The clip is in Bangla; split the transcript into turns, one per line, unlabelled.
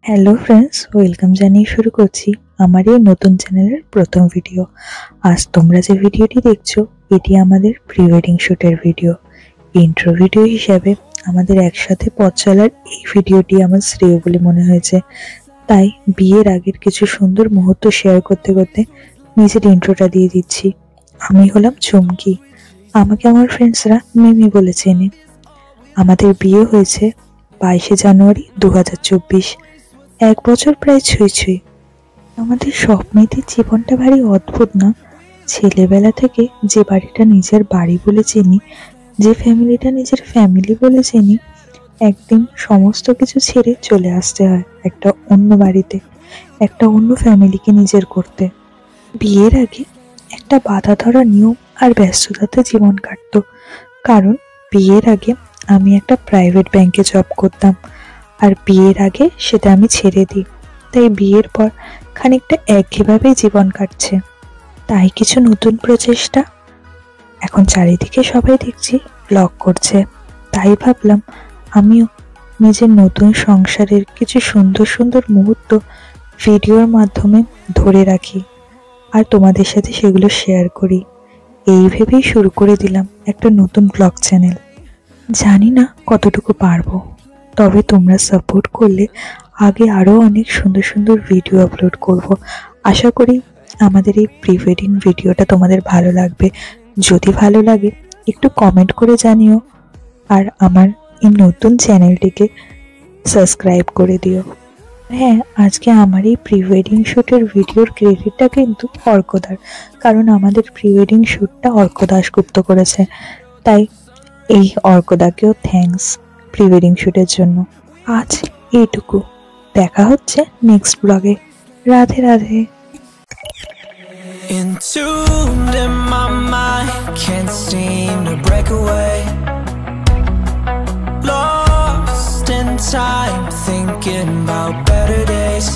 হ্যালো ফ্রেন্ডস, ওয়েলকাম জানিয়ে শুরু করছি আমার এই নতুন চ্যানেলের প্রথম ভিডিও। আজ তোমরা যে ভিডিওটি দেখছো এটি আমাদের প্রি ওয়েডিং শ্যুটের ভিডিও। ইন্ট্রো ভিডিও হিসাবে আমাদের একসাথে পথ চলার এই ভিডিওটি আমার শ্রেয় বলে মনে হয়েছে, তাই বিয়ের আগের কিছু সুন্দর মুহূর্ত শেয়ার করতে করতে নিজের ইন্ট্রোটা দিয়ে দিচ্ছি। আমি হলাম চুমকি, আমাকে আমার ফ্রেন্ডসরা মিমি বলে চেনে। আমাদের বিয়ে হয়েছে 22শে জানুয়ারি 2024। 1 বছর প্রায় ছুঁই ছুঁই। আমাদের সব মেয়েদের জীবনটা ভারী অদ্ভুত না? ছেলেবেলা থেকে যে বাড়িটা নিজের বাড়ি বলে চিনি, যে ফ্যামিলিটা নিজের ফ্যামিলি বলে চিনি, একদিন সমস্ত কিছু ছেড়ে চলে আসতে হয় একটা অন্য বাড়িতে, একটা অন্য ফ্যামিলিকে নিজের করতে। বিয়ের আগে একটা বাঁধা ধরা নিয়ম আর ব্যস্ততাতে জীবন কাটতো, কারণ বিয়ের আগে আমি একটা প্রাইভেট ব্যাংকে জব করতাম, আর বিয়ের আগে সেটা আমি ছেড়ে দিই। তাই বিয়ের পর খানিকটা একঘেয়েভাবেই জীবন কাটছে। তাই কিছু নতুন প্রচেষ্টা। এখন চারিদিকে সবাই দেখছি ব্লগ করছে, তাই ভাবলাম আমিও নিজের নতুন সংসারের কিছু সুন্দর সুন্দর মুহূর্ত ভিডিওর মাধ্যমে ধরে রাখি আর তোমাদের সাথে সেগুলো শেয়ার করি। এই ভেবেই শুরু করে দিলাম একটা নতুন ব্লগ চ্যানেল। জানি না কতটুকু পারবো, তবে তোমরা সাপোর্ট করলে আগে আরও অনেক সুন্দর সুন্দর ভিডিও আপলোড করব। আশা করি আমাদের এই প্রি ওয়েডিং ভিডিওটা তোমাদের ভালো লাগবে। যদি ভালো লাগে একটু কমেন্ট করে জানিও, আর আমার এই নতুন চ্যানেলটিকে সাবস্ক্রাইব করে দিও। হ্যাঁ, আজকে আমার এই প্রি ওয়েডিং শ্যুটের ভিডিওর ক্রেডিটটা কিন্তু অর্কদার, কারণ আমাদের প্রি ওয়েডিং শ্যুটটা অর্ক দাশগুপ্ত করেছে। তাই এই অর্কদাকেও থ্যাঙ্কস প্রি ওয়েডিং শ্যুটের জন্য। আজ এইটুকু, দেখা হচ্ছে নেক্সট ব্লগে। Radhe Radhe.
Entombed in my mind, can't seem to break away. Lost in time, thinking about better days.